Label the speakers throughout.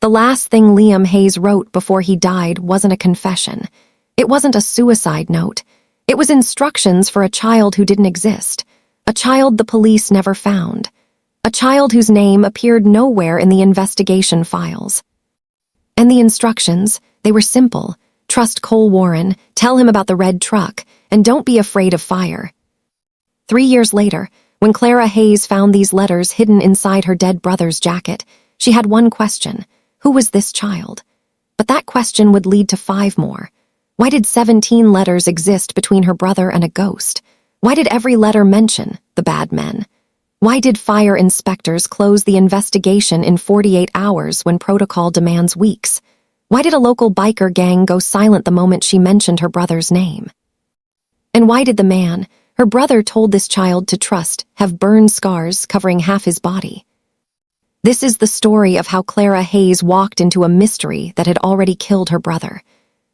Speaker 1: The last thing Liam Hayes wrote before he died wasn't a confession. It wasn't a suicide note. It was instructions for a child who didn't exist. A child the police never found. A child whose name appeared nowhere in the investigation files. And the instructions, they were simple. Trust Cole Warren, tell him about the red truck, and don't be afraid of fire. 3 years later, when Clara Hayes found these letters hidden inside her dead brother's jacket, she had one question. Who was this child? But that question would lead to 5 more. Why did 17 letters exist between her brother and a ghost? Why did every letter mention the bad men? Why did fire inspectors close the investigation in 48 hours when protocol demands weeks? Why did a local biker gang go silent the moment she mentioned her brother's name? And why did the man her brother told this child to trust have burn scars covering half his body? This is the story of how Clara Hayes walked into a mystery that had already killed her brother,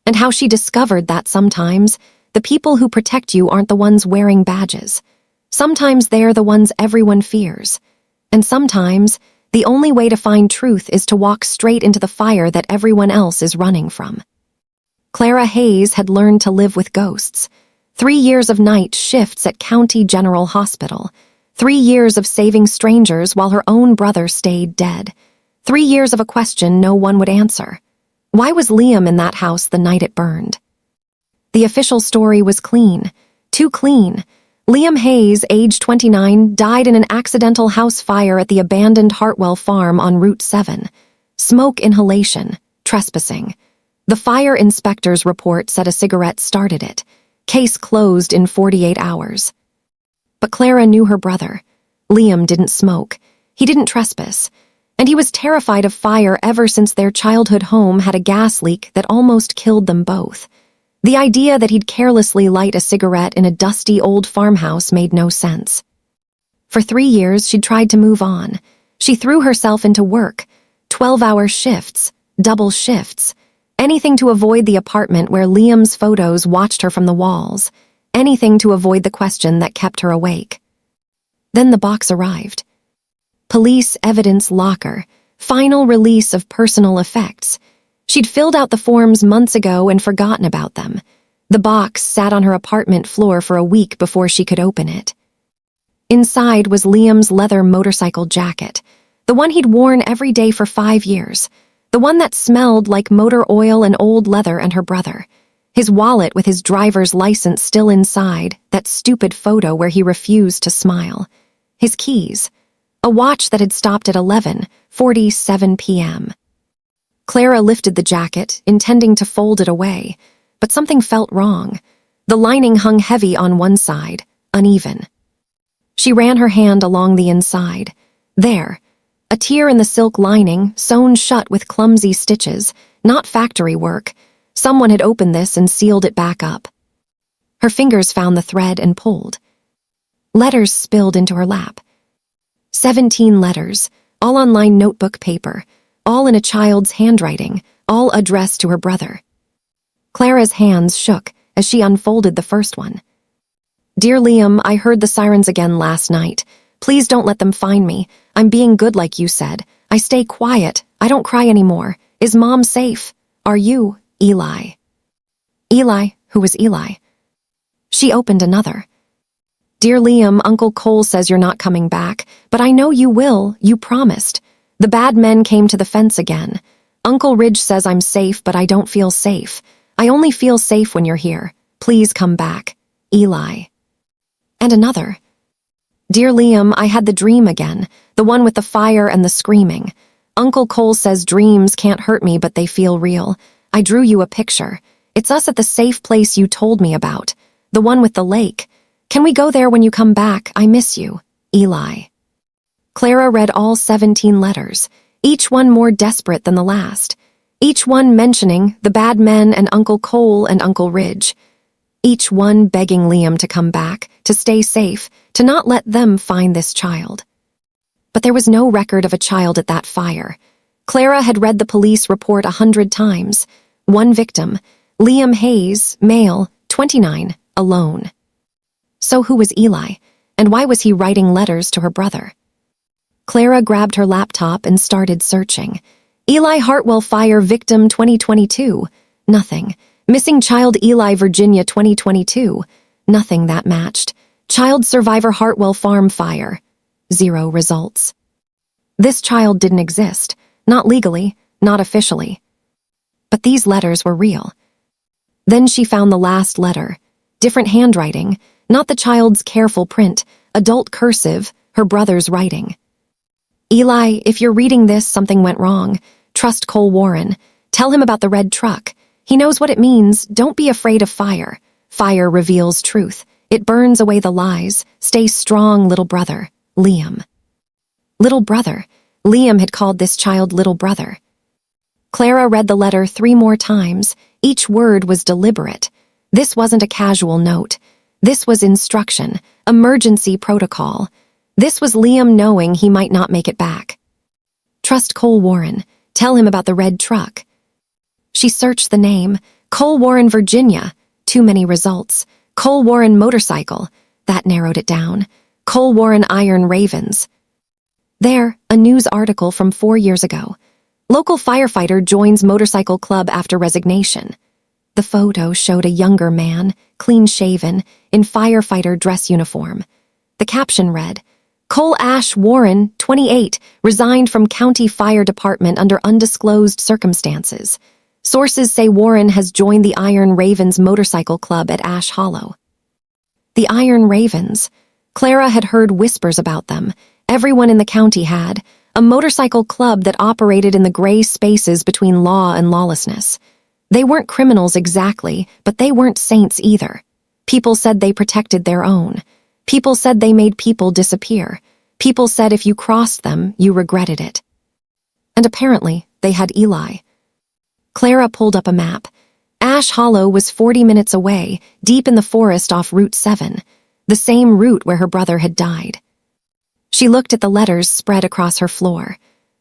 Speaker 1: and how she discovered that sometimes the people who protect you aren't the ones wearing badges. Sometimes they're the ones everyone fears, and sometimes the only way to find truth is to walk straight into the fire that everyone else is running from. Clara Hayes had learned to live with ghosts. 3 years of night shifts at County General Hospital. 3 years of saving strangers while her own brother stayed dead. 3 years of a question no one would answer. Why was Liam in that house the night it burned? The official story was clean. Too clean. Liam Hayes, age 29, died in an accidental house fire at the abandoned Hartwell farm on Route 7. Smoke inhalation. Trespassing. The fire inspector's report said a cigarette started it. Case closed in 48 hours. But Clara knew her brother. Liam didn't smoke. He didn't trespass. And he was terrified of fire ever since their childhood home had a gas leak that almost killed them both. The idea that he'd carelessly light a cigarette in a dusty old farmhouse made no sense. For 3 years, she'd tried to move on. She threw herself into work. 12-hour shifts, double shifts. Anything to avoid the apartment where Liam's photos watched her from the walls. Anything to avoid the question that kept her awake. Then the box arrived. Police evidence locker, final release of personal effects. She'd filled out the forms months ago and forgotten about them. The box sat on her apartment floor for a week before she could open it. Inside was Liam's leather motorcycle jacket, the one he'd worn every day for 5 years, the one that smelled like motor oil and old leather and her brother. His wallet with his driver's license still inside, that stupid photo where he refused to smile. His keys. A watch that had stopped at 11:47 p.m. Clara lifted the jacket, intending to fold it away, but something felt wrong. The lining hung heavy on one side, uneven. She ran her hand along the inside. There, a tear in the silk lining, sewn shut with clumsy stitches, not factory work. Someone had opened this and sealed it back up. Her fingers found the thread and pulled. Letters spilled into her lap. 17 letters, all on lined notebook paper, all in a child's handwriting, all addressed to her brother. Clara's hands shook as she unfolded the first one. Dear Liam, I heard the sirens again last night. Please don't let them find me. I'm being good like you said. I stay quiet. I don't cry anymore. Is Mom safe? Are you? Eli. Eli? Who was Eli? She opened another. Dear Liam, Uncle Cole says you're not coming back, but I know you will. You promised. The bad men came to the fence again. Uncle Ridge says I'm safe, but I don't feel safe. I only feel safe when you're here. Please come back. Eli. And another. Dear Liam, I had the dream again, the one with the fire and the screaming. Uncle Cole says dreams can't hurt me, but they feel real. I drew you a picture. It's us at the safe place you told me about, the one with the lake. Can we go there when you come back? I miss you. Eli. Clara read all 17 letters, each one more desperate than the last, each one mentioning the bad men and Uncle Cole and Uncle Ridge, each one begging Liam to come back, to stay safe, to not let them find this child. But there was no record of a child at that fire. Clara had read the police report 100 times. One victim, Liam Hayes, male, 29, alone. So who was Eli, and why was he writing letters to her brother? Clara grabbed her laptop and started searching. Eli Hartwell fire victim 2022. Nothing. Missing child Eli Virginia 2022. Nothing that matched. Child survivor Hartwell farm fire. 0 results. This child didn't exist. Not legally, not officially. But these letters were real. Then she found the last letter. Different handwriting, not the child's careful print, adult cursive, her brother's writing. Eli, if you're reading this, something went wrong. Trust Cole Warren. Tell him about the red truck. He knows what it means. Don't be afraid of fire. Fire reveals truth. It burns away the lies. Stay strong, little brother. Liam. Little brother. Liam had called this child little brother. Clara read the letter 3 more times. Each word was deliberate. This wasn't a casual note. This was instruction, emergency protocol. This was Liam knowing he might not make it back. Trust Cole Warren. Tell him about the red truck. She searched the name. Cole Warren, Virginia. Too many results. Cole Warren motorcycle. That narrowed it down. Cole Warren Iron Ravens. There, a news article from 4 years ago. Local firefighter joins motorcycle club after resignation. The photo showed a younger man, clean-shaven, in firefighter dress uniform. The caption read, Cole Ash Warren, 28, resigned from county fire department under undisclosed circumstances. Sources say Warren has joined the Iron Ravens motorcycle club at Ash Hollow. The Iron Ravens. Clara had heard whispers about them. Everyone in the county had. A motorcycle club that operated in the gray spaces between law and lawlessness. They weren't criminals exactly, but they weren't saints either. People said they protected their own. People said they made people disappear. People said if you crossed them, you regretted it. And apparently, they had Eli. Clara pulled up a map. Ash Hollow was 40 minutes away, deep in the forest off Route 7, the same route where her brother had died. She looked at the letters spread across her floor,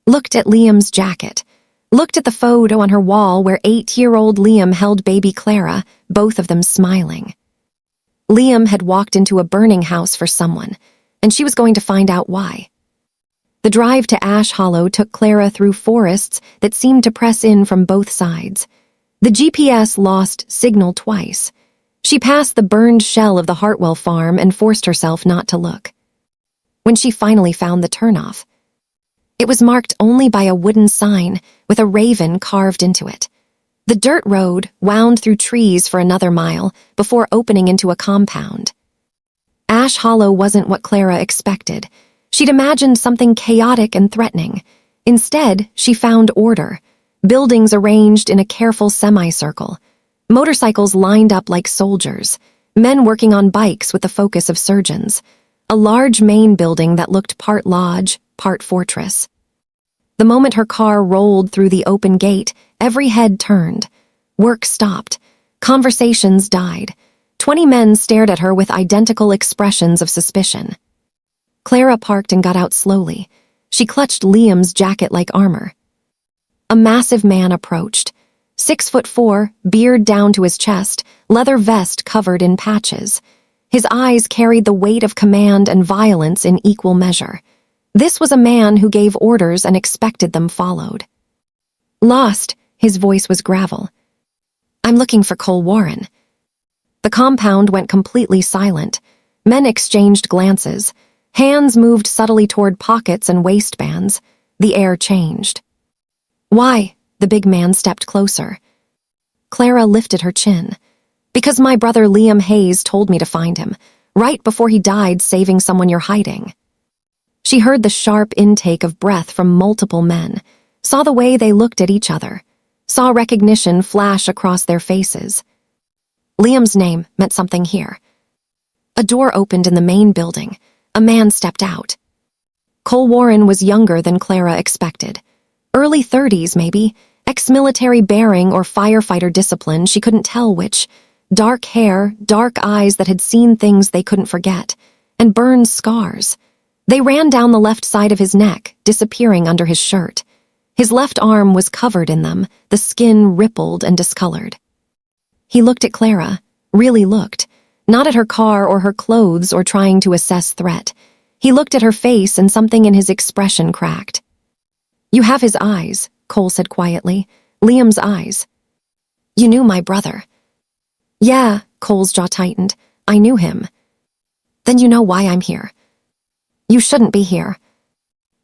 Speaker 1: looked at Liam's jacket, looked at the photo on her wall where 8-year-old Liam held baby Clara, both of them smiling. Liam had walked into a burning house for someone, and she was going to find out why. The drive to Ash Hollow took Clara through forests that seemed to press in from both sides. The GPS lost signal twice. She passed the burned shell of the Hartwell farm and forced herself not to look. When she finally found the turnoff, it was marked only by a wooden sign with a raven carved into it. The dirt road wound through trees for another mile before opening into a compound. Ash Hollow wasn't what Clara expected. She'd imagined something chaotic and threatening. Instead, she found order. Buildings arranged in a careful semicircle. Motorcycles lined up like soldiers. Men working on bikes with the focus of surgeons. A large main building that looked part lodge, part fortress. The moment her car rolled through the open gate, every head turned. Work stopped. Conversations died. 20 men stared at her with identical expressions of suspicion. Clara parked and got out slowly. She clutched Liam's jacket like armor. A massive man approached. 6'4", beard down to his chest, leather vest covered in patches. His eyes carried the weight of command and violence in equal measure. This was a man who gave orders and expected them followed. Lost, his voice was gravel. I'm looking for Cole Warren. The compound went completely silent. Men exchanged glances. Hands moved subtly toward pockets and waistbands. The air changed. Why? The big man stepped closer. Clara lifted her chin. Because my brother Liam Hayes told me to find him, right before he died saving someone you're hiding. She heard the sharp intake of breath from multiple men, saw the way they looked at each other, saw recognition flash across their faces. Liam's name meant something here. A door opened in the main building. A man stepped out. Cole Warren was younger than Clara expected. Early 30s, maybe. Ex-military bearing or firefighter discipline, she couldn't tell which. Dark hair, dark eyes that had seen things they couldn't forget, and burned scars. They ran down the left side of his neck, disappearing under his shirt. His left arm was covered in them, the skin rippled and discolored. He looked at Clara, really looked. Not at her car or her clothes or trying to assess threat. He looked at her face and something in his expression cracked. You have his eyes, Cole said quietly. Liam's eyes. You knew my brother. Yeah, Cole's jaw tightened. I knew him. Then you know why I'm here. You shouldn't be here.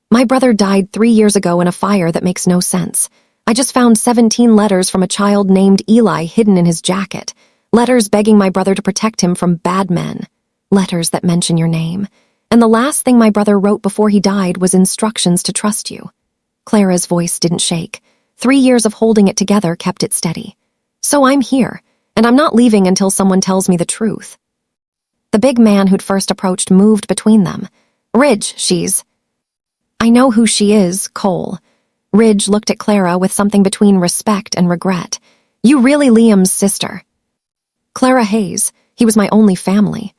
Speaker 1: My brother died 3 years ago in a fire that makes no sense. I just found 17 letters from a child named Eli hidden in his jacket. Letters begging my brother to protect him from bad men. Letters that mention your name. And the last thing my brother wrote before he died was instructions to trust you. Clara's voice didn't shake. 3 years of holding it together kept it steady. So I'm here, and I'm not leaving until someone tells me the truth. The big man who'd first approached moved between them. Ridge, she's... I know who she is, Cole. Ridge looked at Clara with something between respect and regret. You really Liam's sister. Clara Hayes, he was my only family.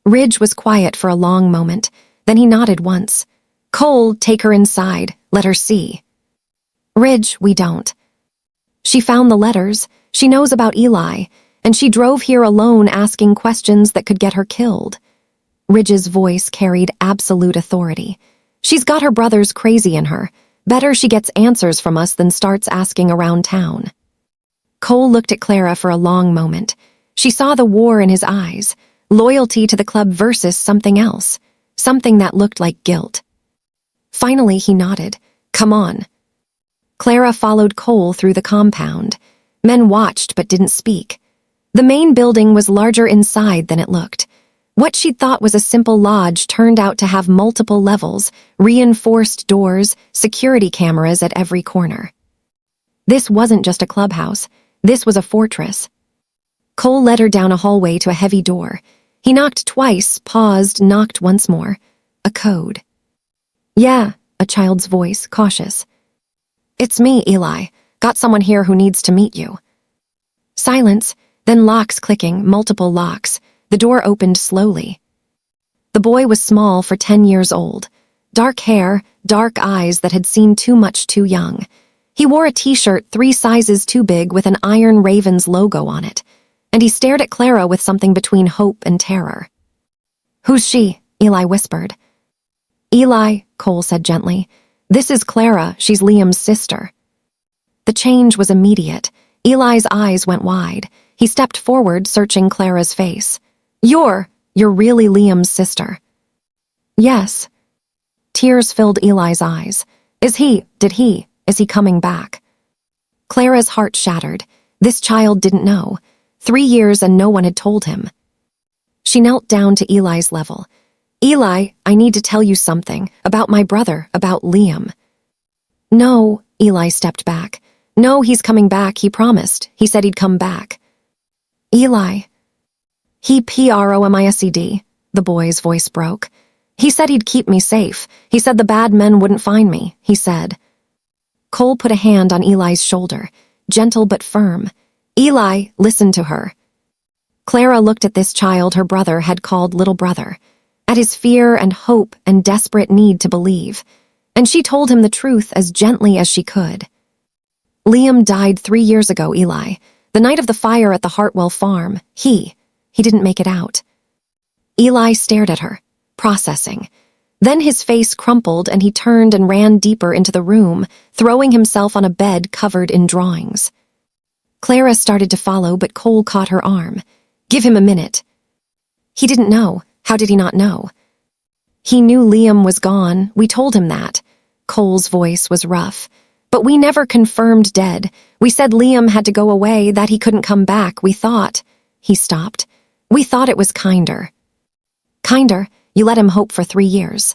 Speaker 1: Ridge was quiet for a long moment, then he nodded once. Cole, take her inside, let her see. Ridge, we don't. She found the letters, she knows about Eli, and she drove here alone asking questions that could get her killed. Ridge's voice carried absolute authority. She's got her brothers crazy in her. Better she gets answers from us than starts asking around town. Cole looked at Clara for a long moment. She saw the war in his eyes, loyalty to the club versus something else, something that looked like guilt. Finally, he nodded. Come on. Clara followed Cole through the compound. Men watched but didn't speak. The main building was larger inside than it looked. What she'd thought was a simple lodge turned out to have multiple levels, reinforced doors, security cameras at every corner. This wasn't just a clubhouse. This was a fortress. Cole led her down a hallway to a heavy door. He knocked twice, paused, knocked once more. A code. Yeah, a child's voice, cautious. It's me, Eli. Got someone here who needs to meet you. Silence, then locks clicking, multiple locks. The door opened slowly. The boy was small for 10 years old. Dark hair, dark eyes that had seen too much too young. He wore a t-shirt 3 sizes too big with an Iron Ravens logo on it, and he stared at Clara with something between hope and terror. Who's she? Eli whispered. Eli, Cole said gently. This is Clara, she's Liam's sister. The change was immediate. Eli's eyes went wide. He stepped forward, searching Clara's face. You're really Liam's sister. Yes. Tears filled Eli's eyes. Is he coming back? Clara's heart shattered. This child didn't know. 3 years and no one had told him. She knelt down to Eli's level. Eli, I need to tell you something. About my brother, about Liam. No, Eli stepped back. No, he's coming back, he promised. He said he'd come back. Eli. He promised, the boy's voice broke. He said he'd keep me safe. He said the bad men wouldn't find me, he said. Cole put a hand on Eli's shoulder, gentle but firm. Eli, listen to her. Clara looked at this child her brother had called little brother, at his fear and hope and desperate need to believe, and she told him the truth as gently as she could. Liam died 3 years ago, Eli. The night of the fire at the Hartwell farm, he didn't make it out. Eli stared at her, processing. Then his face crumpled and he turned and ran deeper into the room, throwing himself on a bed covered in drawings. Clara started to follow, but Cole caught her arm. Give him a minute. He didn't know. How did he not know? He knew Liam was gone. We told him that. Cole's voice was rough. But we never confirmed dead. We said Liam had to go away, that he couldn't come back. We thought... He stopped. We thought it was kinder. Kinder? You let him hope for 3 years.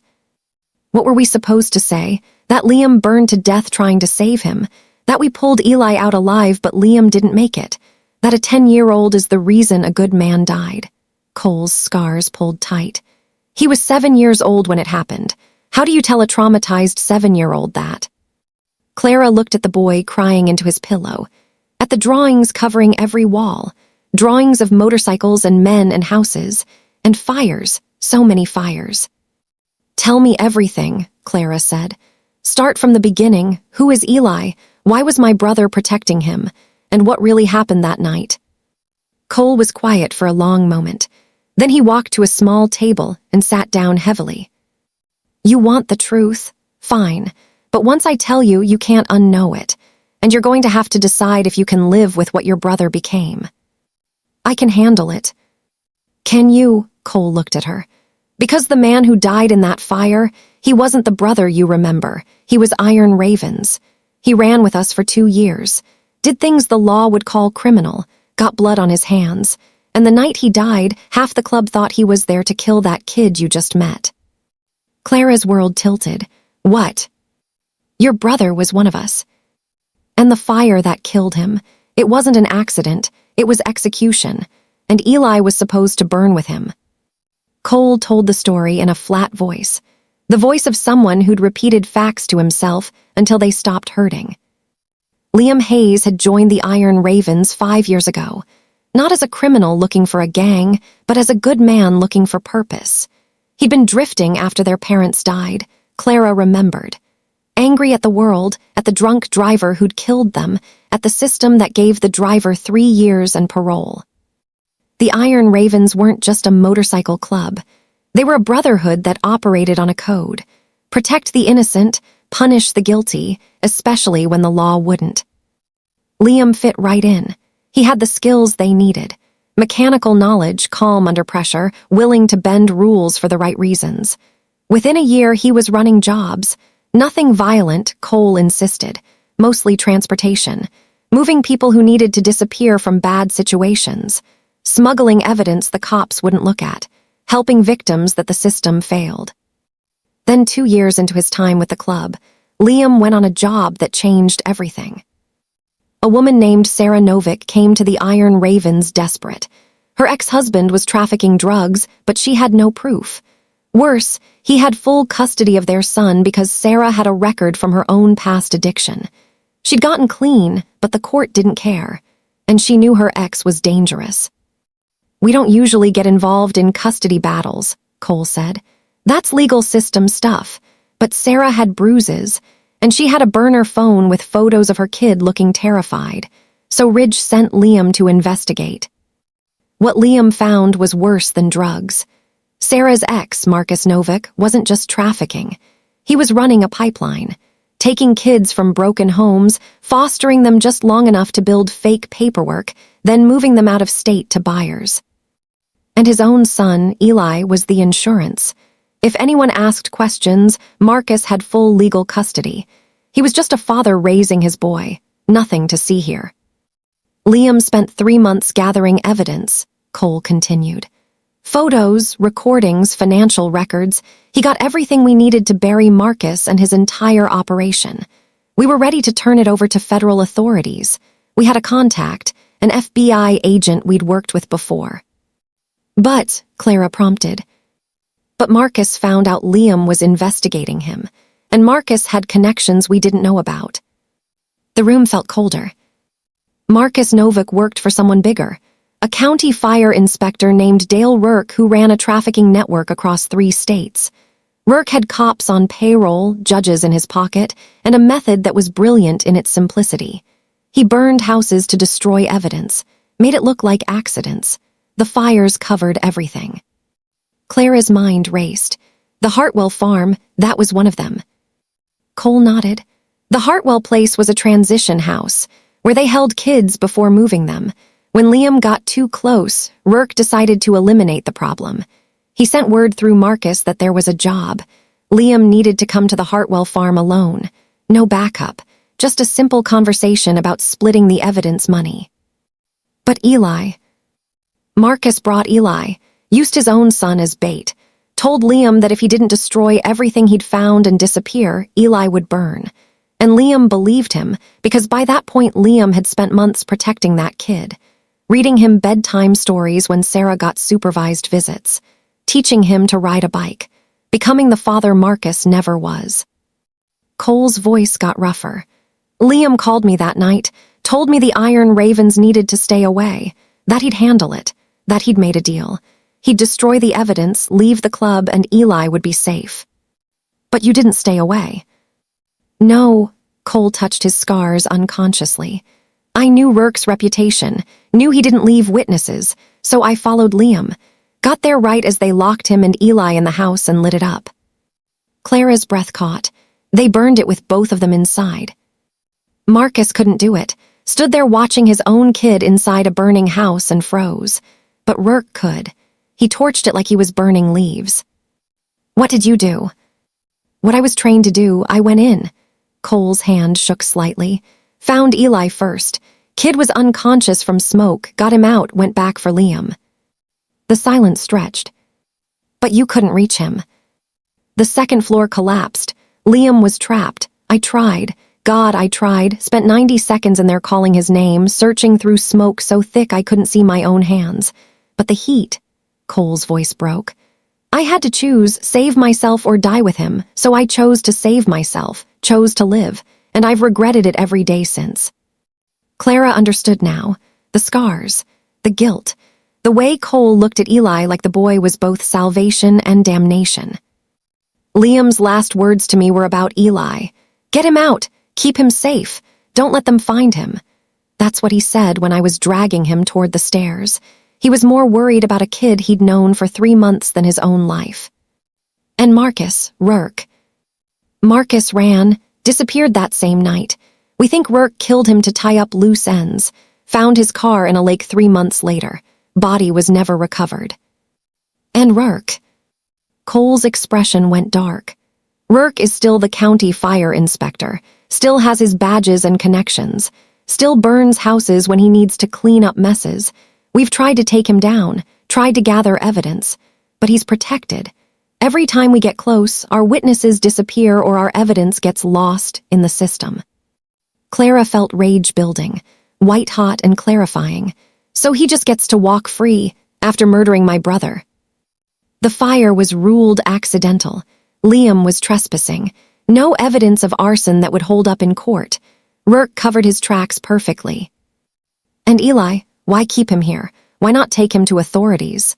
Speaker 1: What were we supposed to say? That Liam burned to death trying to save him. That we pulled Eli out alive, but Liam didn't make it. That a 10-year-old is the reason a good man died. Cole's scars pulled tight. He was 7 years old when it happened. How do you tell a traumatized 7-year-old that? Clara looked at the boy crying into his pillow, at the drawings covering every wall, drawings of motorcycles and men and houses, and fires, so many fires. Tell me everything, Clara said. Start from the beginning. Who is Eli? Why was my brother protecting him? And what really happened that night? Cole was quiet for a long moment. Then he walked to a small table and sat down heavily. You want the truth? Fine. But once I tell you, you can't unknow it, and you're going to have to decide if you can live with what your brother became. I can handle it. Can you? Cole looked at her. Because the man who died in that fire, he wasn't the brother you remember. He was Iron Ravens. He ran with us for 2 years, did things the law would call criminal, got blood on his hands, and the night he died, half the club thought he was there to kill that kid you just met. Clara's world tilted. What? Your brother was one of us. And the fire that killed him, it wasn't an accident, it was execution, and Eli was supposed to burn with him. Cole told the story in a flat voice, the voice of someone who'd repeated facts to himself until they stopped hurting. Liam Hayes had joined the Iron Ravens 5 years ago, not as a criminal looking for a gang, but as a good man looking for purpose. He'd been drifting after their parents died, Clara remembered. Angry at the world, at the drunk driver who'd killed them, at the system that gave the driver 3 years and parole. The Iron Ravens weren't just a motorcycle club. They were a brotherhood that operated on a code. Protect the innocent, punish the guilty, especially when the law wouldn't. Liam fit right in. He had the skills they needed. Mechanical knowledge, calm under pressure, willing to bend rules for the right reasons. Within a year, he was running jobs. Nothing violent, Cole insisted. Mostly transportation. Moving people who needed to disappear from bad situations. Smuggling evidence the cops wouldn't look at. Helping victims that the system failed. Then 2 years into his time with the club, Liam went on a job that changed everything. A woman named Sarah Novick came to the Iron Ravens desperate. Her ex-husband was trafficking drugs, but she had no proof. Worse, he had full custody of their son because Sarah had a record from her own past addiction. She'd gotten clean, but the court didn't care, and she knew her ex was dangerous. We don't usually get involved in custody battles, Cole said. That's legal system stuff, but Sarah had bruises, and she had a burner phone with photos of her kid looking terrified, so Ridge sent Liam to investigate. What Liam found was worse than drugs. Sarah's ex, Marcus Novick, wasn't just trafficking. He was running a pipeline, taking kids from broken homes, fostering them just long enough to build fake paperwork, then moving them out of state to buyers. And his own son, Eli, was the insurance. If anyone asked questions, Marcus had full legal custody. He was just a father raising his boy. Nothing to see here. Liam spent 3 months gathering evidence, Cole continued. Photos, recordings, financial records. He got everything we needed to bury Marcus and his entire operation. We were ready to turn it over to federal authorities. We had a contact, an FBI agent we'd worked with before. But, Clara prompted. But Marcus found out Liam was investigating him, and Marcus had connections we didn't know about. The room felt colder. Marcus Novick worked for someone bigger, a county fire inspector named Dale Rourke who ran a trafficking network across 3 states. Rourke had cops on payroll, judges in his pocket, and a method that was brilliant in its simplicity. He burned houses to destroy evidence, made it look like accidents. The fires covered everything. Clara's mind raced. The Hartwell farm, that was one of them. Cole nodded. The Hartwell place was a transition house, where they held kids before moving them. When Liam got too close, Rourke decided to eliminate the problem. He sent word through Marcus that there was a job. Liam needed to come to the Hartwell farm alone. No backup, just a simple conversation about splitting the evidence money. But Eli... Marcus brought Eli, used his own son as bait, told Liam that if he didn't destroy everything he'd found and disappear, Eli would burn. And Liam believed him, because by that point Liam had spent months protecting that kid, reading him bedtime stories when Sarah got supervised visits, teaching him to ride a bike, becoming the father Marcus never was. Cole's voice got rougher. Liam called me that night, told me the Iron Ravens needed to stay away, that he'd handle it, that he'd made a deal. He'd destroy the evidence, leave the club, and Eli would be safe. But you didn't stay away. No, Cole touched his scars unconsciously. I knew Rourke's reputation, knew he didn't leave witnesses, so I followed Liam, got there right as they locked him and Eli in the house and lit it up. Clara's breath caught. They burned it with both of them inside. Marcus couldn't do it, stood there watching his own kid inside a burning house and froze. But Rourke could. He torched it like he was burning leaves. What did you do? What I was trained to do, I went in. Cole's hand shook slightly. Found Eli first. Kid was unconscious from smoke, got him out, went back for Liam. The silence stretched. But you couldn't reach him. The second floor collapsed. Liam was trapped. I tried. God, I tried. Spent 90 seconds in there calling his name, searching through smoke so thick I couldn't see my own hands. But the heat. Cole's voice broke. I had to choose, save myself or die with him, so I chose to save myself, chose to live, and I've regretted it every day since. Clara understood now. The scars, the guilt, the way Cole looked at Eli like the boy was both salvation and damnation. Liam's last words to me were about Eli. Get him out, keep him safe, don't let them find him. That's what he said when I was dragging him toward the stairs. He was more worried about a kid he'd known for 3 months than his own life. And Marcus, Rourke. Marcus ran, disappeared that same night. We think Rourke killed him to tie up loose ends. Found his car in a lake 3 months later. Body was never recovered. And Rourke. Cole's expression went dark. Rourke is still the county fire inspector, still has his badges and connections, still burns houses when he needs to clean up messes. We've tried to take him down, tried to gather evidence, but he's protected. Every time we get close, our witnesses disappear or our evidence gets lost in the system. Clara felt rage building, white-hot and clarifying. So he just gets to walk free after murdering my brother. The fire was ruled accidental. Liam was trespassing. No evidence of arson that would hold up in court. Rourke covered his tracks perfectly. And Eli, why keep him here? Why not take him to authorities?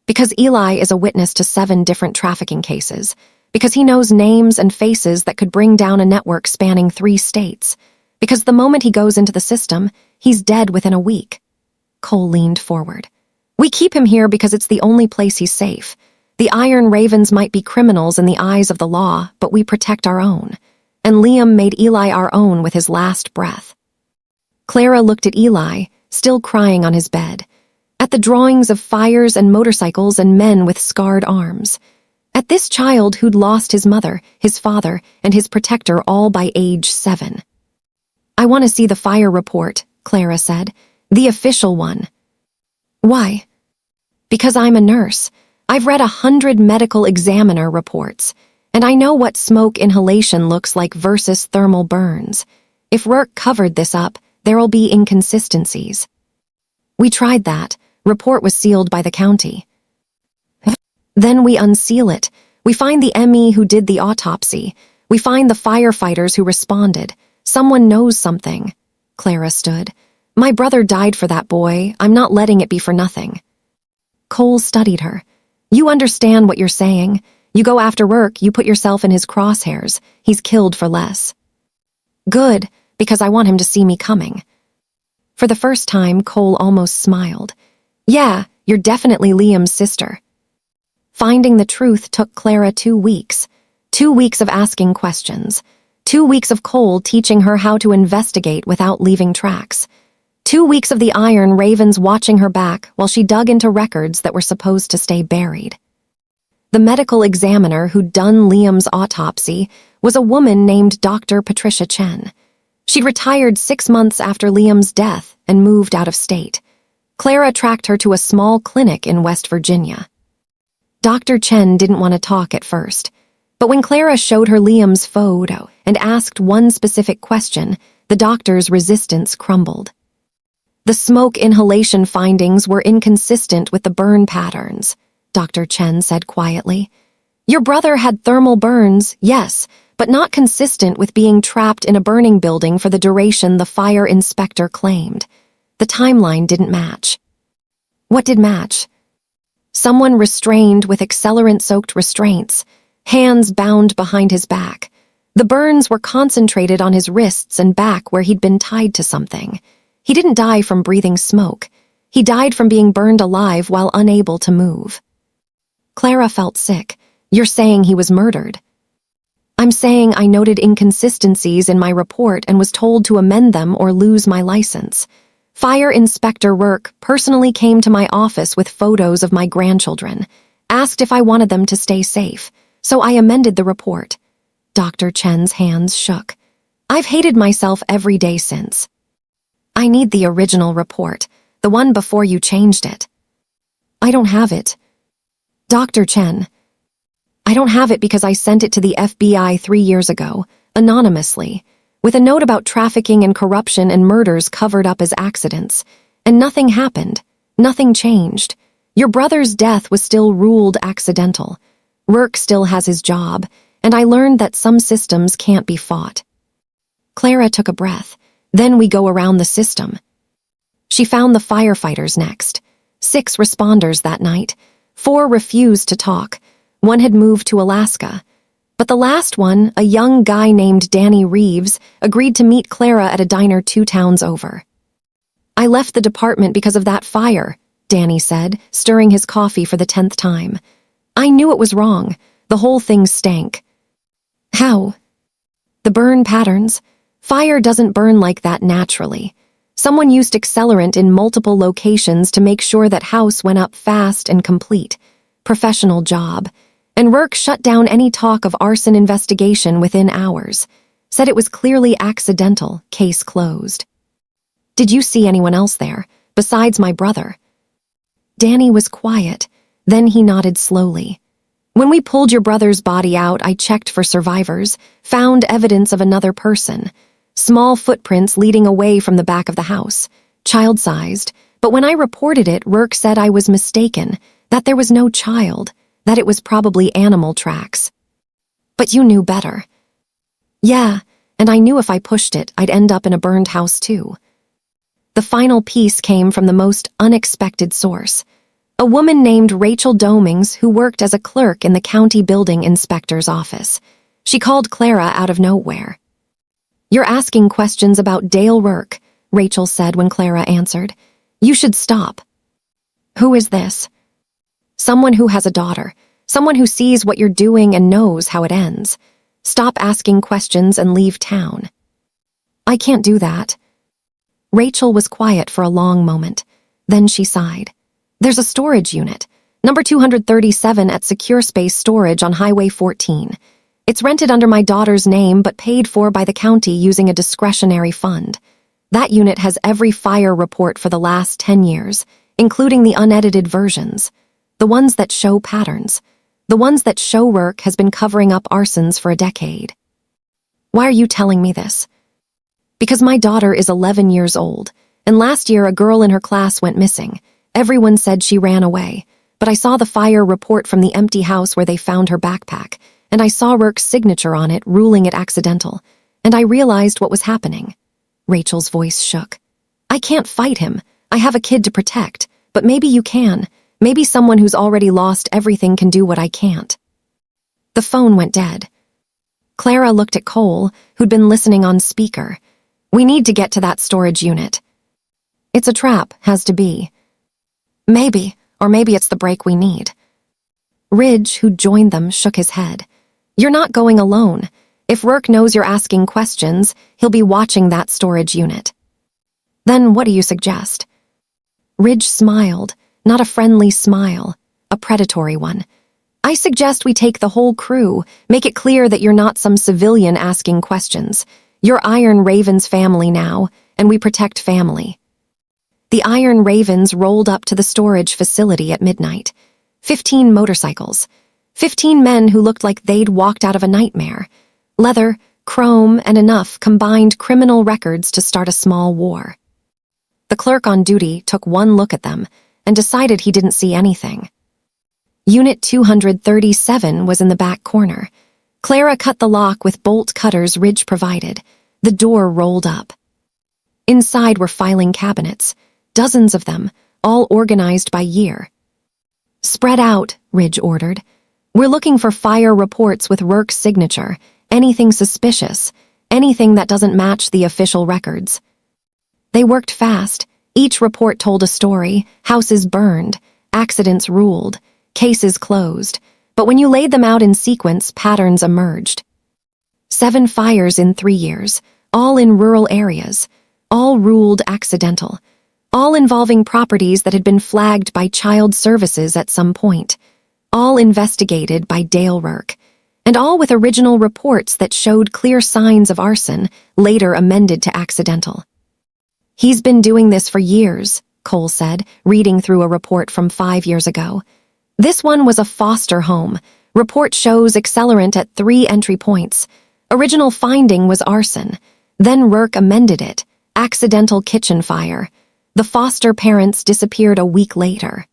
Speaker 1: Because Eli is a witness to 7 different trafficking cases. Because he knows names and faces that could bring down a network spanning 3 states. Because the moment he goes into the system, he's dead within a week. Cole leaned forward. We keep him here because it's the only place he's safe. The Iron Ravens might be criminals in the eyes of the law, but we protect our own. And Liam made Eli our own with his last breath. Clara looked at Eli, still crying on his bed. At the drawings of fires and motorcycles and men with scarred arms. At this child who'd lost his mother, his father, and his protector all by age 7. I want to see the fire report, Clara said. The official one. Why? Because I'm a nurse. I've read 100 medical examiner reports, and I know what smoke inhalation looks like versus thermal burns. If Rourke covered this up, there'll be inconsistencies. We tried that. Report was sealed by the county. Then we unseal it. We find the ME who did the autopsy. We find the firefighters who responded. Someone knows something. Clara stood. My brother died for that boy. I'm not letting it be for nothing. Cole studied her. You understand what you're saying. You go after Rourke, you put yourself in his crosshairs. He's killed for less. Good, because I want him to see me coming. For the first time, Cole almost smiled. Yeah, you're definitely Liam's sister. Finding the truth took Clara 2 weeks. 2 weeks of asking questions. 2 weeks of Cole teaching her how to investigate without leaving tracks. 2 weeks of the Iron Ravens watching her back while she dug into records that were supposed to stay buried. The medical examiner who'd done Liam's autopsy was a woman named Dr. Patricia Chen. She'd retired 6 months after Liam's death and moved out of state. Clara tracked her to a small clinic in West Virginia. Dr. Chen didn't want to talk at first, but when Clara showed her Liam's photo and asked one specific question, the doctor's resistance crumbled. The smoke inhalation findings were inconsistent with the burn patterns, Dr. Chen said quietly. Your brother had thermal burns, yes, but not consistent with being trapped in a burning building for the duration the fire inspector claimed. The timeline didn't match. What did match? Someone restrained with accelerant-soaked restraints, hands bound behind his back. The burns were concentrated on his wrists and back where he'd been tied to something. He didn't die from breathing smoke. He died from being burned alive while unable to move. Clara felt sick. You're saying he was murdered? I'm saying I noted inconsistencies in my report and was told to amend them or lose my license. Fire Inspector Rourke personally came to my office with photos of my grandchildren, asked if I wanted them to stay safe, so I amended the report. Dr. Chen's hands shook. I've hated myself every day since. I need the original report, the one before you changed it. I don't have it. Dr. Chen. I don't have it because I sent it to the FBI 3 years ago, anonymously, with a note about trafficking and corruption and murders covered up as accidents. And nothing happened. Nothing changed. Your brother's death was still ruled accidental. Rourke still has his job, and I learned that some systems can't be fought. Clara took a breath. Then we go around the system. She found the firefighters next. 6 responders that night. 4 refused to talk. 1 had moved to Alaska. But the last one, a young guy named Danny Reeves, agreed to meet Clara at a diner 2 towns over. I left the department because of that fire, Danny said, stirring his coffee for the 10th time. I knew it was wrong. The whole thing stank. How? The burn patterns. Fire doesn't burn like that naturally. Someone used accelerant in multiple locations to make sure that house went up fast and complete. Professional job. And Rourke shut down any talk of arson investigation within hours. Said it was clearly accidental, case closed. Did you see anyone else there, besides my brother? Danny was quiet. Then he nodded slowly. When we pulled your brother's body out, I checked for survivors, found evidence of another person. Small footprints leading away from the back of the house. Child-sized. But when I reported it, Rourke said I was mistaken, that there was no child, that it was probably animal tracks. But you knew better. Yeah, and I knew if I pushed it, I'd end up in a burned house too. The final piece came from the most unexpected source. A woman named Rachel Domings who worked as a clerk in the county building inspector's office. She called Clara out of nowhere. You're asking questions about Dale Rourke, Rachel said when Clara answered. You should stop. Who is this? Someone who has a daughter. Someone who sees what you're doing and knows how it ends. Stop asking questions and leave town. I can't do that. Rachel was quiet for a long moment. Then she sighed. There's a storage unit, number 237 at Secure Space Storage on Highway 14. It's rented under my daughter's name but paid for by the county using a discretionary fund. That unit has every fire report for the last 10 years, including the unedited versions. The ones that show patterns. The ones that show Rourke has been covering up arsons for a decade. Why are you telling me this? Because my daughter is 11 years old, and last year a girl in her class went missing. Everyone said she ran away, but I saw the fire report from the empty house where they found her backpack, and I saw Rourke's signature on it, ruling it accidental, and I realized what was happening. Rachel's voice shook. I can't fight him. I have a kid to protect, but maybe you can. Maybe someone who's already lost everything can do what I can't. The phone went dead. Clara looked at Cole, who'd been listening on speaker. We need to get to that storage unit. It's a trap, has to be. Maybe, or maybe it's the break we need. Ridge, who joined them, shook his head. You're not going alone. If Rourke knows you're asking questions, he'll be watching that storage unit. Then what do you suggest? Ridge smiled, not a friendly smile, a predatory one. I suggest we take the whole crew, make it clear that you're not some civilian asking questions. You're Iron Raven's family now, and we protect family. The Iron Ravens rolled up to the storage facility at midnight. 15 motorcycles. 15 men who looked like they'd walked out of a nightmare. Leather, chrome, and enough combined criminal records to start a small war. The clerk on duty took one look at them and decided he didn't see anything. Unit 237 was in the back corner. Clara cut the lock with bolt cutters Ridge provided. The door rolled up. Inside were filing cabinets, dozens of them, all organized by year. Spread out, Ridge ordered. We're looking for fire reports with Rourke's signature, anything suspicious, anything that doesn't match the official records. They worked fast. Each report told a story, houses burned, accidents ruled, cases closed. But when you laid them out in sequence, patterns emerged. 7 fires in 3 years, all in rural areas, all ruled accidental, all involving properties that had been flagged by child services at some point, all investigated by Dale Rourke, and all with original reports that showed clear signs of arson, later amended to accidental. "He's been doing this for years," Cole said, reading through a report from 5 years ago. This one was a foster home. Report shows accelerant at 3 entry points. Original finding was arson. Then Rourke amended it, accidental kitchen fire. The foster parents disappeared a week later.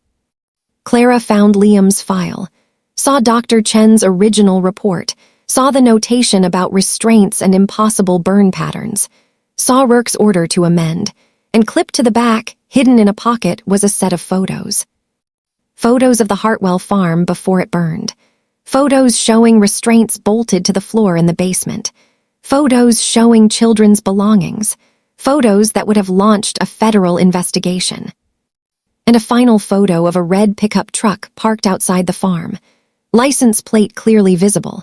Speaker 1: Clara found Liam's file, saw Dr. Chen's original report, saw the notation about restraints and impossible burn patterns, saw Rourke's order to amend, and clipped to the back, hidden in a pocket, was a set of photos. Photos of the Hartwell farm before it burned. Photos showing restraints bolted to the floor in the basement. Photos showing children's belongings. Photos that would have launched a federal investigation. And a final photo of a red pickup truck parked outside the farm. License plate clearly visible.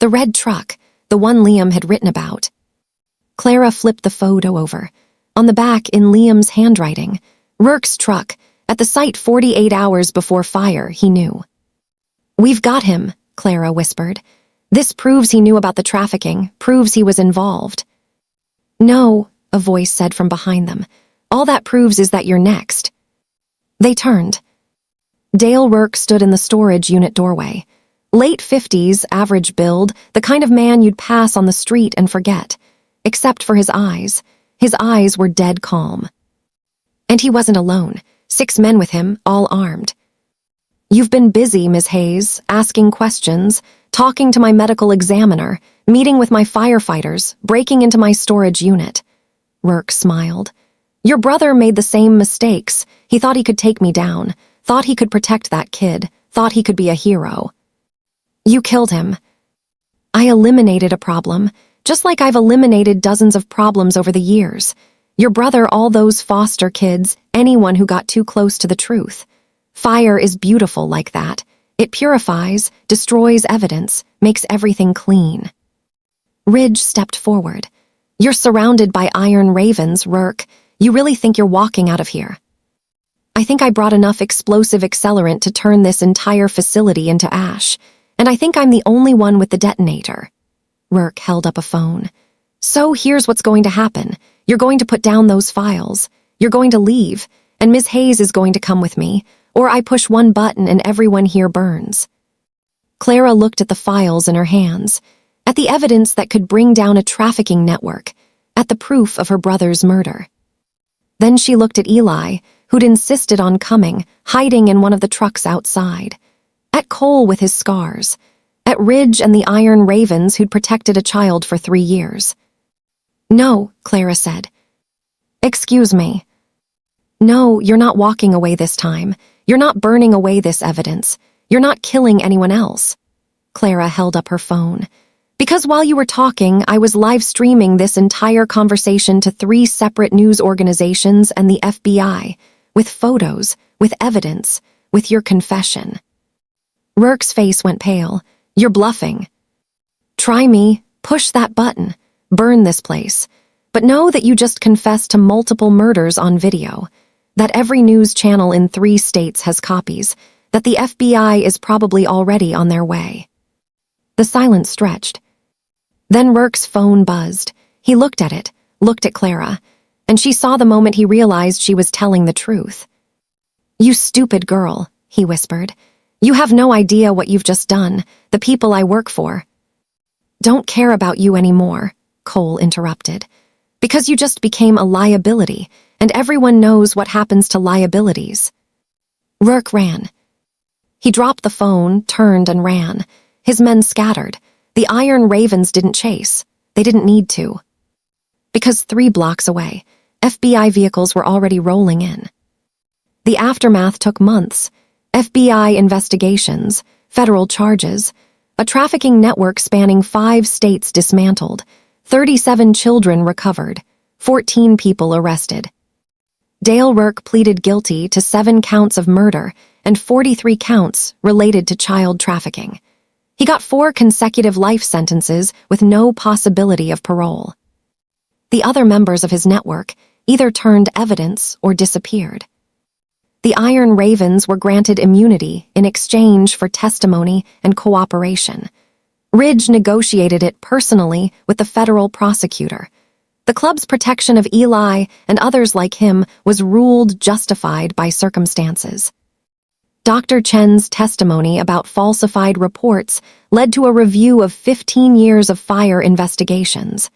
Speaker 1: The red truck, the one Liam had written about. Clara flipped the photo over. On the back, in Liam's handwriting, Rourke's truck, at the site 48 hours before fire, he knew. "We've got him," Clara whispered. "This proves he knew about the trafficking, proves he was involved." "No," a voice said from behind them. "All that proves is that you're next." They turned. Dale Rourke stood in the storage unit doorway. Late 50s, average build, the kind of man you'd pass on the street and forget. Except for his eyes. His eyes were dead calm. And he wasn't alone. 6 men with him, all armed. "You've been busy, Ms. Hayes, asking questions, talking to my medical examiner, meeting with my firefighters, breaking into my storage unit." Rourke smiled. "Your brother made the same mistakes. He thought he could take me down, thought he could protect that kid, thought he could be a hero. You killed him. I eliminated a problem, just like I've eliminated dozens of problems over the years. Your brother, all those foster kids, anyone who got too close to the truth. Fire is beautiful like that. It purifies, destroys evidence, makes everything clean." Ridge stepped forward. "You're surrounded by iron ravens, Rourke. You really think you're walking out of here?" "I think I brought enough explosive accelerant to turn this entire facility into ash, and I think I'm the only one with the detonator." Rourke held up a phone. "So here's what's going to happen. You're going to put down those files. You're going to leave, and Ms. Hayes is going to come with me, or I push one button and everyone here burns." Clara looked at the files in her hands, at the evidence that could bring down a trafficking network, at the proof of her brother's murder. Then she looked at Eli, who'd insisted on coming, hiding in one of the trucks outside, at Cole with his scars, at Ridge and the iron ravens who'd protected a child for 3 years. "No," Clara said. "Excuse me. No, you're not walking away this time. You're not burning away this evidence. You're not killing anyone else." Clara held up her phone. "Because while you were talking, I was live streaming this entire conversation to 3 separate news organizations and the FBI, with photos, with evidence, with your confession." Rourke's face went pale. "You're bluffing. Try me, push that button, burn this place. But know that you just confessed to multiple murders on video, that every news channel in 3 states has copies, that the FBI is probably already on their way." The silence stretched. Then Rourke's phone buzzed. He looked at it, looked at Clara, and she saw the moment he realized she was telling the truth. "You stupid girl," he whispered. "You have no idea what you've just done, the people I work for." "Don't care about you anymore," Cole interrupted. "Because you just became a liability, and everyone knows what happens to liabilities." Rourke ran. He dropped the phone, turned and ran. His men scattered. The iron ravens didn't chase. They didn't need to. Because 3 blocks away, FBI vehicles were already rolling in. The aftermath took months. FBI investigations, federal charges, a trafficking network spanning 5 states dismantled, 37 children recovered, 14 people arrested. Dale Rourke pleaded guilty to 7 counts of murder and 43 counts related to child trafficking. He got 4 consecutive life sentences with no possibility of parole. The other members of his network either turned evidence or disappeared. The Iron Ravens were granted immunity in exchange for testimony and cooperation. Ridge negotiated it personally with the federal prosecutor. The club's protection of Eli and others like him was ruled justified by circumstances. Dr. Chen's testimony about falsified reports led to a review of 15 years of fire investigations.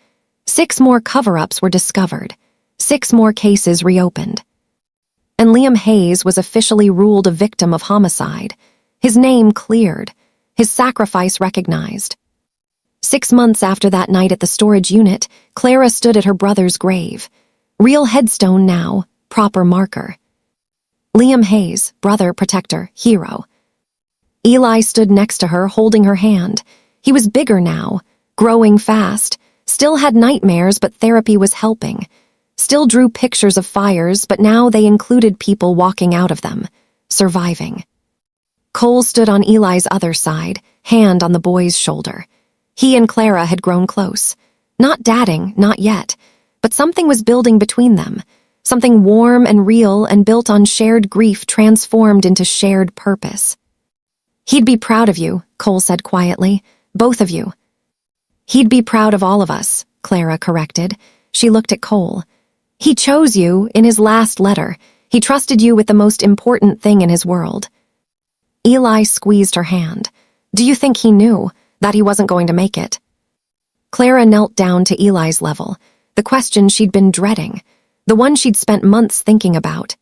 Speaker 1: 6 more cover-ups were discovered. 6 more cases reopened. And Liam Hayes was officially ruled a victim of homicide. His name cleared. His sacrifice recognized. 6 months after that night at the storage unit, Clara stood at her brother's grave. Real headstone now, proper marker. Liam Hayes, brother, protector, hero. Eli stood next to her, holding her hand. He was bigger now, growing fast, still had nightmares, but therapy was helping. Still drew pictures of fires, but now they included people walking out of them, surviving. Cole stood on Eli's other side, hand on the boy's shoulder. He and Clara had grown close. Not dating, not yet, but something was building between them. Something warm and real and built on shared grief transformed into shared purpose. "He'd be proud of you," Cole said quietly. "Both of you." "He'd be proud of all of us," Clara corrected. She looked at Cole. "He chose you in his last letter. He trusted you with the most important thing in his world." Eli squeezed her hand. "Do you think he knew that he wasn't going to make it?" Clara knelt down to Eli's level, the question she'd been dreading, the one she'd spent months thinking about.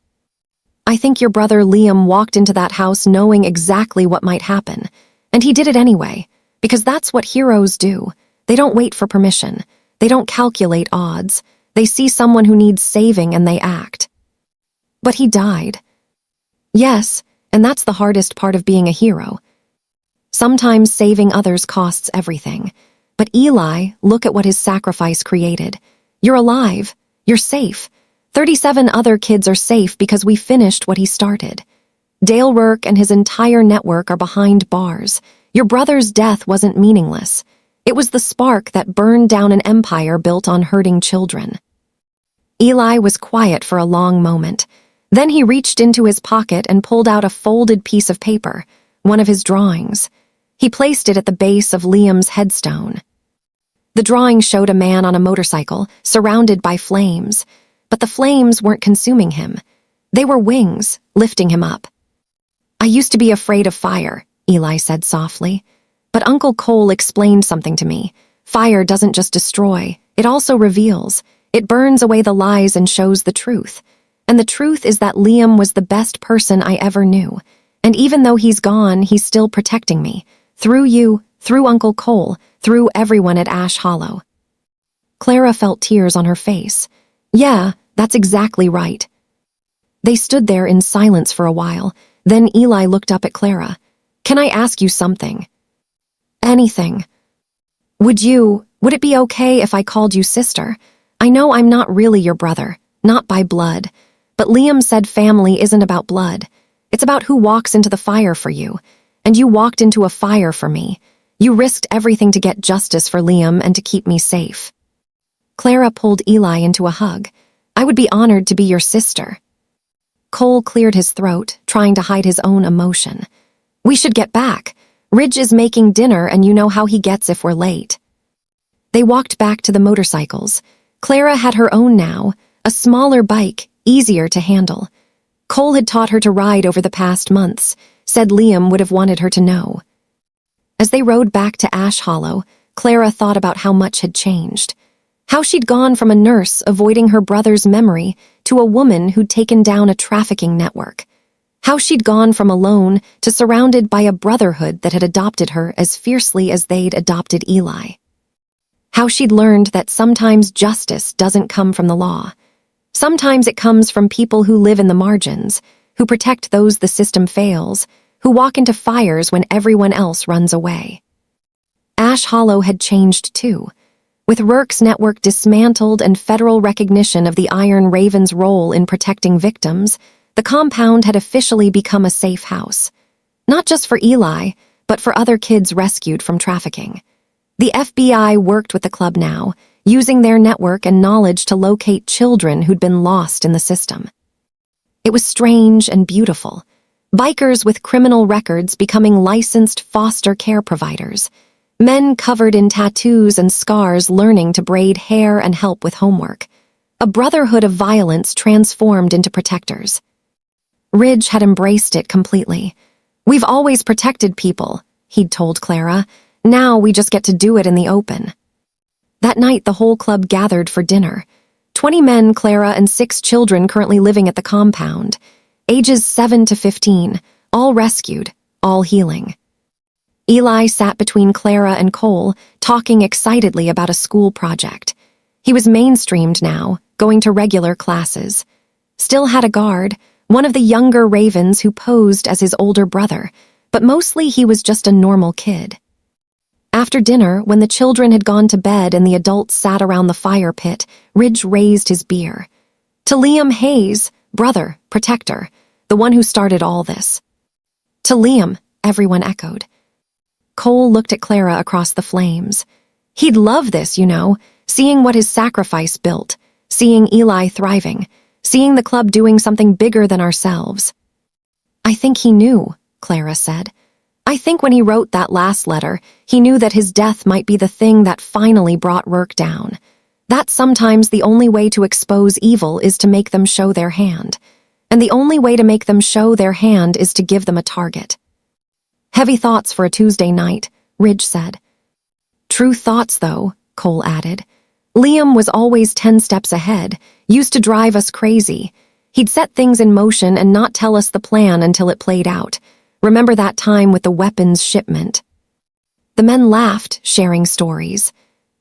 Speaker 1: "I think your brother Liam walked into that house knowing exactly what might happen, and he did it anyway, because that's what heroes do. They don't wait for permission. They don't calculate odds. They see someone who needs saving and they act." "But he died." "Yes, and that's the hardest part of being a hero. Sometimes saving others costs everything. But Eli, look at what his sacrifice created. You're alive. You're safe. 37 other kids are safe because we finished what he started. Dale Rourke and his entire network are behind bars. Your brother's death wasn't meaningless. It was the spark that burned down an empire built on hurting children." Eli was quiet for a long moment. Then he reached into his pocket and pulled out a folded piece of paper, one of his drawings. He placed it at the base of Liam's headstone. The drawing showed a man on a motorcycle, surrounded by flames. But the flames weren't consuming him. They were wings, lifting him up. "I used to be afraid of fire," Eli said softly. "But Uncle Cole explained something to me. Fire doesn't just destroy, it also reveals. It burns away the lies and shows the truth. And the truth is that Liam was the best person I ever knew. And even though he's gone, he's still protecting me. Through you, through Uncle Cole, through everyone at Ash Hollow." Clara felt tears on her face. "Yeah, that's exactly right." They stood there in silence for a while. Then Eli looked up at Clara. "Can I ask you something?" "Anything." Would it be okay if I called you sister? I know I'm not really your brother, not by blood. But Liam said family isn't about blood. It's about who walks into the fire for you. And you walked into a fire for me. You risked everything to get justice for Liam and to keep me safe." Clara pulled Eli into a hug. "I would be honored to be your sister." Cole cleared his throat, trying to hide his own emotion. "We should get back. Ridge is making dinner and you know how he gets if we're late." They walked back to the motorcycles. Clara had her own now, a smaller bike, easier to handle. Cole had taught her to ride over the past months, said Liam would have wanted her to know. As they rode back to Ash Hollow, Clara thought about how much had changed. How she'd gone from a nurse avoiding her brother's memory to a woman who'd taken down a trafficking network. How she'd gone from alone to surrounded by a brotherhood that had adopted her as fiercely as they'd adopted Eli. How she'd learned that sometimes justice doesn't come from the law. Sometimes it comes from people who live in the margins, who protect those the system fails, who walk into fires when everyone else runs away. Ash Hollow had changed too. With Rourke's network dismantled and federal recognition of the Iron Raven's role in protecting victims, the compound had officially become a safe house. Not just for Eli, but for other kids rescued from trafficking. The FBI worked with the club now, using their network and knowledge to locate children who'd been lost in the system. It was strange and beautiful. Bikers with criminal records becoming licensed foster care providers. Men covered in tattoos and scars learning to braid hair and help with homework. A brotherhood of violence transformed into protectors. Ridge had embraced it completely. "We've always protected people," he'd told Clara. "Now we just get to do it in the open." That night, the whole club gathered for dinner. 20 men, Clara, and 6 children currently living at the compound. Ages 7 to 15, all rescued, all healing. Eli sat between Clara and Cole, talking excitedly about a school project. He was mainstreamed now, going to regular classes. Still had a guard, one of the younger Ravens who posed as his older brother, but mostly he was just a normal kid. After dinner, when the children had gone to bed and the adults sat around the fire pit, Ridge raised his beer. "To Liam Hayes, brother, protector, the one who started all this." "To Liam," everyone echoed. Cole looked at Clara across the flames. He'd love this, seeing what his sacrifice built, seeing Eli thriving, seeing the club doing something bigger than ourselves. "I think he knew," Clara said. "I think when he wrote that last letter, he knew that his death might be the thing that finally brought work down. That sometimes the only way to expose evil is to make them show their hand. And the only way to make them show their hand is to give them a target." "Heavy thoughts for a Tuesday night," Ridge said. "True thoughts, though," Cole added. "Liam was always 10 steps ahead, used to drive us crazy. He'd set things in motion and not tell us the plan until it played out. Remember that time with the weapons shipment?" The men laughed, sharing stories.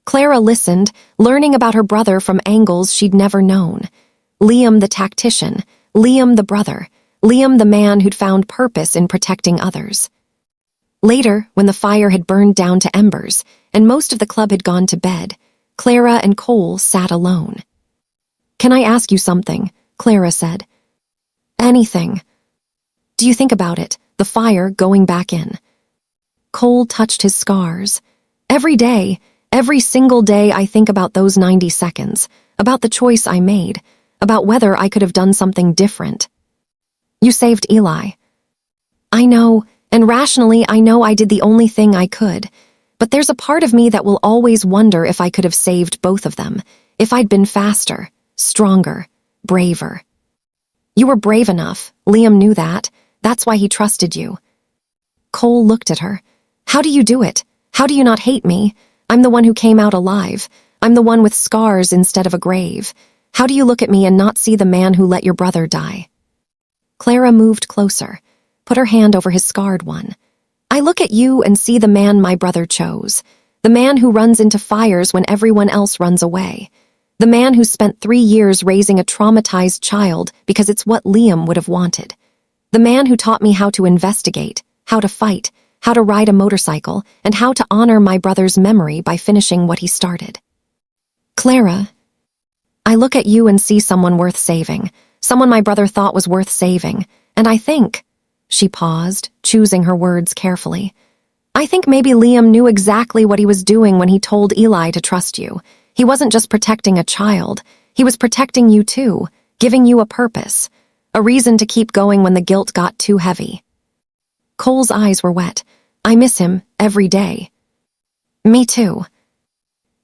Speaker 1: Clara listened, learning about her brother from angles she'd never known. Liam the tactician, Liam the brother, Liam the man who'd found purpose in protecting others. Later, when the fire had burned down to embers and most of the club had gone to bed, Clara and Cole sat alone. "Can I ask you something?" Clara said. "Anything." "Do you think about it, the fire going back in?" Cole touched his scars. "Every day, every single day I think about those 90 seconds, about the choice I made, about whether I could have done something different." "You saved Eli." "I know, and rationally I know I did the only thing I could, but there's a part of me that will always wonder if I could have saved both of them, if I'd been faster, stronger, braver." "You were brave enough, Liam knew that. That's why he trusted you." Cole looked at her. "How do you do it? How do you not hate me? I'm the one who came out alive. I'm the one with scars instead of a grave. How do you look at me and not see the man who let your brother die?" Clara moved closer, put her hand over his scarred one. "I look at you and see the man my brother chose, the man who runs into fires when everyone else runs away, the man who spent 3 years raising a traumatized child because it's what Liam would have wanted, the man who taught me how to investigate, how to fight, how to ride a motorcycle, and how to honor my brother's memory by finishing what he started." "Clara, I look at you and see someone worth saving, someone my brother thought was worth saving, and I think..." She paused, choosing her words carefully. "I think maybe Liam knew exactly what he was doing when he told Eli to trust you. He wasn't just protecting a child, he was protecting you too, giving you a purpose, a reason to keep going when the guilt got too heavy." Cole's eyes were wet. "I miss him every day." "Me too."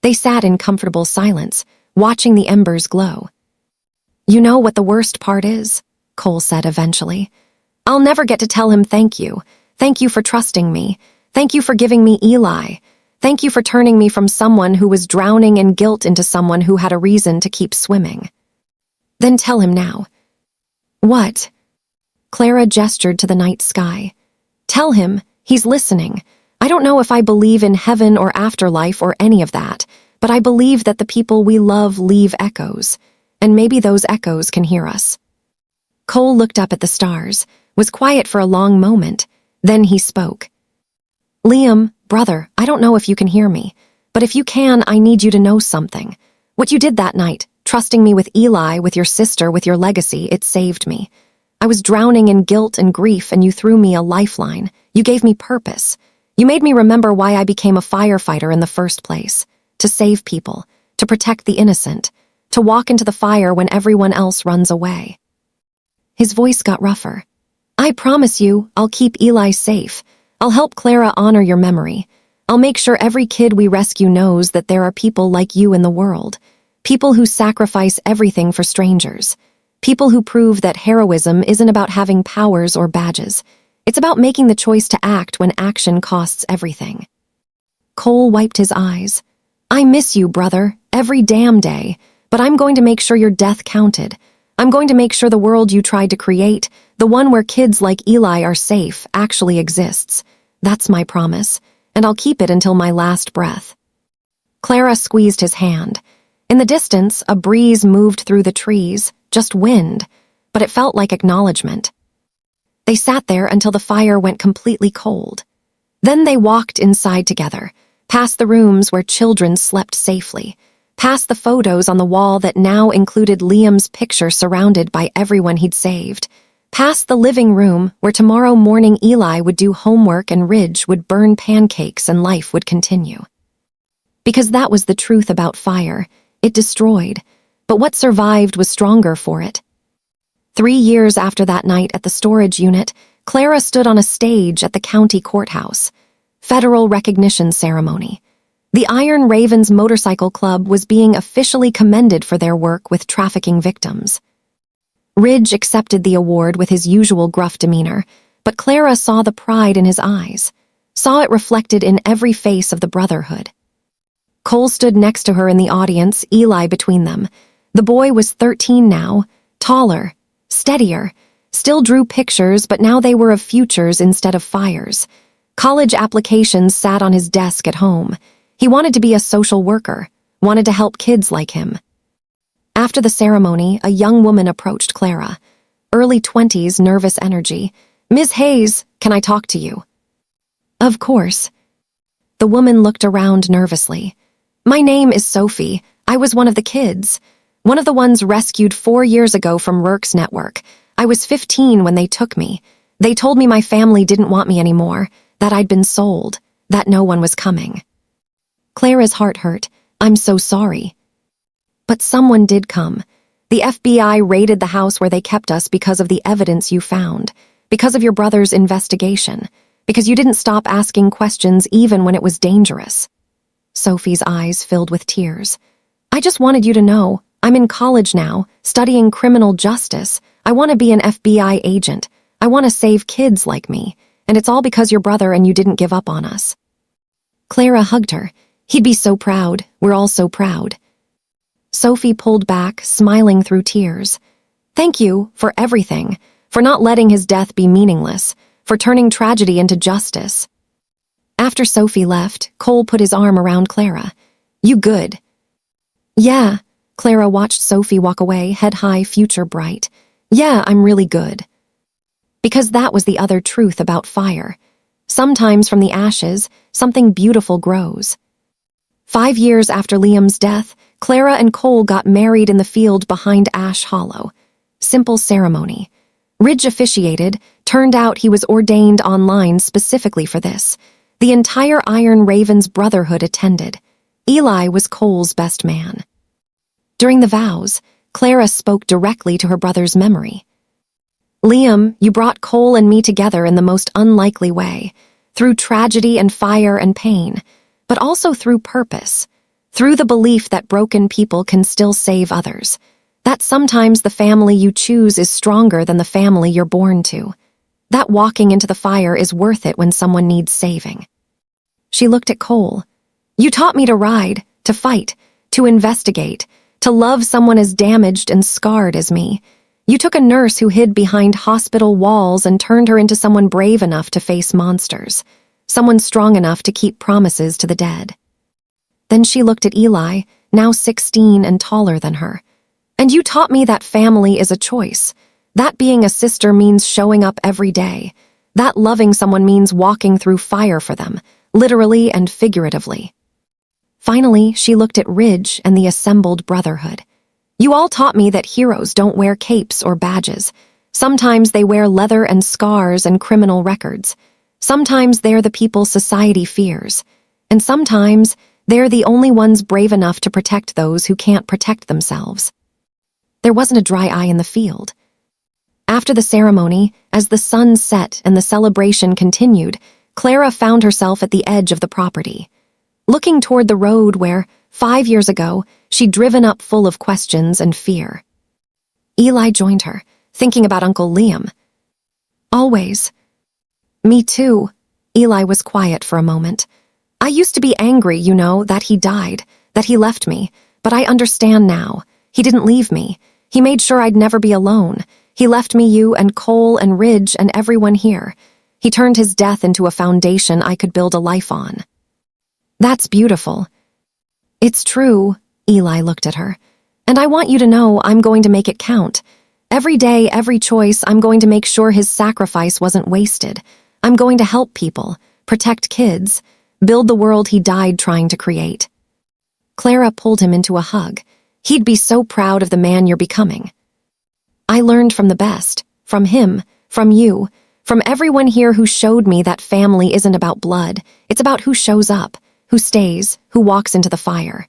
Speaker 1: They sat in comfortable silence, watching the embers glow. "You know what the worst part is?" Cole said eventually. "I'll never get to tell him thank you. Thank you for trusting me. Thank you for giving me Eli. Thank you for turning me from someone who was drowning in guilt into someone who had a reason to keep swimming." "Then tell him now." "What?" Clara gestured to the night sky. "Tell him, he's listening. I don't know if I believe in heaven or afterlife or any of that, but I believe that the people we love leave echoes, and maybe those echoes can hear us." Cole looked up at the stars, was quiet for a long moment, then he spoke. "Liam, brother, I don't know if you can hear me, but if you can, I need you to know something. What you did that night, trusting me with Eli, with your sister, with your legacy, it saved me. I was drowning in guilt and grief, and you threw me a lifeline. You gave me purpose. You made me remember why I became a firefighter in the first place. To save people, to protect the innocent, to walk into the fire when everyone else runs away. His voice got rougher. I promise you, I'll keep Eli safe. I'll help Clara honor your memory. I'll make sure every kid we rescue knows that there are people like you in the world. People who sacrifice everything for strangers. People who prove that heroism isn't about having powers or badges. It's about making the choice to act when action costs everything. Cole wiped his eyes. I miss you, brother, every damn day, but I'm going to make sure your death counted. I'm going to make sure the world you tried to create, the one where kids like Eli are safe, actually exists. That's my promise, and I'll keep it until my last breath. Clara squeezed his hand. In the distance, a breeze moved through the trees, just wind, but it felt like acknowledgement. They sat there until the fire went completely cold. Then they walked inside together, past the rooms where children slept safely, past the photos on the wall that now included Liam's picture surrounded by everyone he'd saved, past the living room where tomorrow morning Eli would do homework and Ridge would burn pancakes and life would continue. Because that was the truth about fire. It destroyed, but what survived was stronger for it. 3 years after that night at the storage unit, Clara stood on a stage at the county courthouse. Federal recognition ceremony. The Iron Ravens Motorcycle Club was being officially commended for their work with trafficking victims. Ridge accepted the award with his usual gruff demeanor, but Clara saw the pride in his eyes, saw it reflected in every face of the Brotherhood. Cole stood next to her in the audience, Eli between them. The boy was 13 now, taller, steadier, still drew pictures, but now they were of futures instead of fires. College applications sat on his desk at home. He wanted to be a social worker, wanted to help kids like him. After the ceremony, a young woman approached Clara. Early 20s, nervous energy. Ms. Hayes, can I talk to you? Of course. The woman looked around nervously. My name is Sophie. I was one of the kids. One of the ones rescued 4 years ago from Rourke's network. I was 15 when they took me. They told me my family didn't want me anymore, that I'd been sold, that no one was coming. Clara's heart hurt. I'm so sorry. But someone did come. The FBI raided the house where they kept us because of the evidence you found, because of your brother's investigation, because you didn't stop asking questions even when it was dangerous. Sophie's eyes filled with tears. I just wanted you to know, I'm in college now, studying criminal justice. I want to be an FBI agent. I want to save kids like me. And it's all because your brother and you didn't give up on us. Clara hugged her. He'd be so proud. We're all so proud. Sophie pulled back, smiling through tears. Thank you for everything, for not letting his death be meaningless, for turning tragedy into justice. After Sophie left, Cole put his arm around Clara. You good? Yeah. Clara watched Sophie walk away, head high, future bright. Yeah, I'm really good. Because that was the other truth about fire. Sometimes from the ashes, something beautiful grows. 5 years after Liam's death, Clara and Cole got married in the field behind Ash Hollow. Simple ceremony. Ridge officiated. Turned out he was ordained online specifically for this. The entire Iron Ravens Brotherhood attended. Eli was Cole's best man. During the vows, Clara spoke directly to her brother's memory. Liam, you brought Cole and me together in the most unlikely way, through tragedy and fire and pain, but also through purpose, through the belief that broken people can still save others, that sometimes the family you choose is stronger than the family you're born to, that walking into the fire is worth it when someone needs saving. She looked at Cole. You taught me to ride, to fight, to investigate, to love someone as damaged and scarred as me. You took a nurse who hid behind hospital walls and turned her into someone brave enough to face monsters, someone strong enough to keep promises to the dead. Then she looked at Eli, now 16 and taller than her. And you taught me that family is a choice, that being a sister means showing up every day, that loving someone means walking through fire for them, literally and figuratively. Finally, she looked at Ridge and the assembled Brotherhood. You all taught me that heroes don't wear capes or badges. Sometimes they wear leather and scars and criminal records. Sometimes they're the people society fears, and sometimes they're the only ones brave enough to protect those who can't protect themselves. There wasn't a dry eye in the field. After the ceremony, as the sun set and the celebration continued, Clara found herself at the edge of the property, looking toward the road where, 5 years ago, she'd driven up full of questions and fear. Eli joined her, thinking about Uncle Liam. Always. Me too. Eli was quiet for a moment. I used to be angry, that he died, that he left me, but I understand now. He didn't leave me. He made sure I'd never be alone. He left me you and Cole and Ridge and everyone here. He turned his death into a foundation I could build a life on. That's beautiful. It's true, Eli looked at her. And I want you to know I'm going to make it count. Every day, every choice, I'm going to make sure his sacrifice wasn't wasted. I'm going to help people, protect kids, build the world he died trying to create. Clara pulled him into a hug. He'd be so proud of the man you're becoming. I learned from the best, from him, from you, from everyone here who showed me that family isn't about blood. It's about who shows up, who stays, who walks into the fire.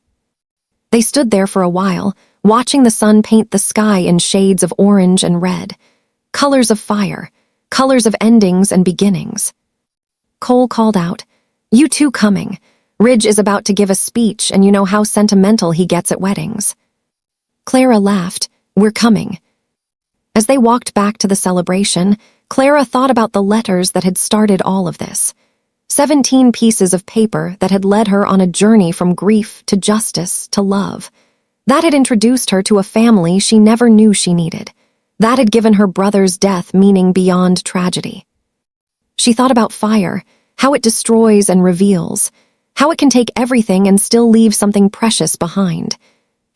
Speaker 1: They stood there for a while, watching the sun paint the sky in shades of orange and red. Colors of fire, colors of endings and beginnings. Cole called out, "You two coming. Ridge is about to give a speech and you know how sentimental he gets at weddings." Clara laughed, "We're coming." As they walked back to the celebration, Clara thought about the letters that had started all of this. 17 pieces of paper that had led her on a journey from grief to justice to love. That had introduced her to a family she never knew she needed. That had given her brother's death meaning beyond tragedy. She thought about fire, how it destroys and reveals, how it can take everything and still leave something precious behind,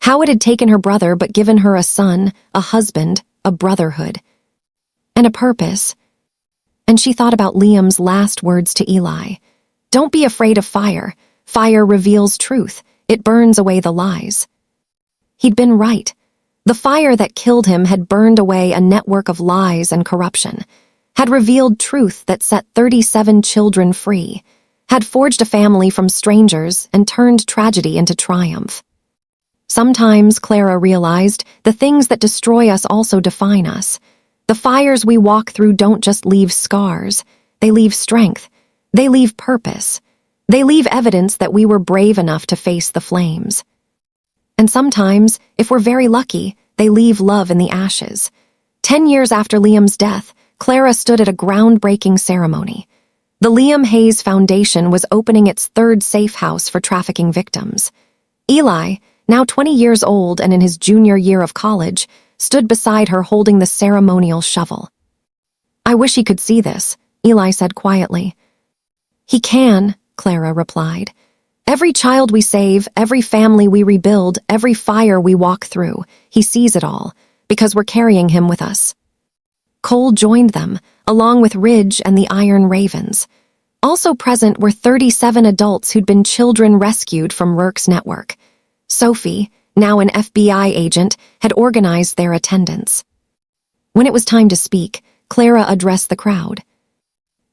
Speaker 1: how it had taken her brother but given her a son, a husband, a brotherhood, and a purpose. And she thought about Liam's last words to Eli. Don't be afraid of fire. Fire reveals truth. It burns away the lies. He'd been right. The fire that killed him had burned away a network of lies and corruption, had revealed truth that set 37 children free, had forged a family from strangers and turned tragedy into triumph. Sometimes, Clara realized, the things that destroy us also define us. The fires we walk through don't just leave scars. They leave strength. They leave purpose. They leave evidence that we were brave enough to face the flames. And sometimes, if we're very lucky, they leave love in the ashes. 10 years after Liam's death, Clara stood at a groundbreaking ceremony. The Liam Hayes Foundation was opening its 3rd safe house for trafficking victims. Eli, now 20 years old and in his junior year of college, stood beside her holding the ceremonial shovel. I wish he could see this, Eli said quietly. He can, Clara replied. Every child we save, every family we rebuild, every fire we walk through, he sees it all, because we're carrying him with us. Cole joined them, along with Ridge and the Iron Ravens. Also present were 37 adults who'd been children rescued from Rourke's network. Sophie, now an FBI agent, had organized their attendance. When it was time to speak, Clara addressed the crowd.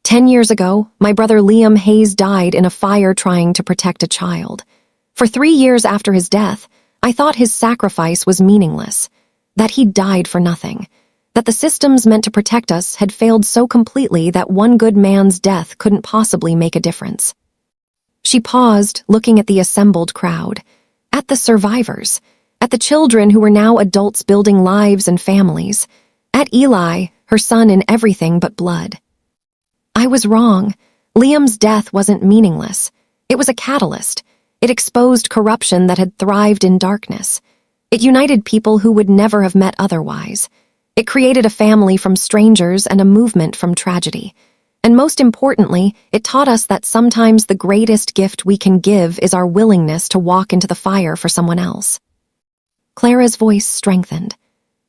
Speaker 1: 10 years ago, my brother Liam Hayes died in a fire trying to protect a child. For 3 years after his death, I thought his sacrifice was meaningless, that he'd died for nothing, that the systems meant to protect us had failed so completely that one good man's death couldn't possibly make a difference. She paused, looking at the assembled crowd, at the survivors, at the children who were now adults building lives and families, at Eli, her son in everything but blood. I was wrong. Liam's death wasn't meaningless. It was a catalyst. It exposed corruption that had thrived in darkness. It united people who would never have met otherwise. It created a family from strangers and a movement from tragedy. And most importantly, it taught us that sometimes the greatest gift we can give is our willingness to walk into the fire for someone else. Clara's voice strengthened.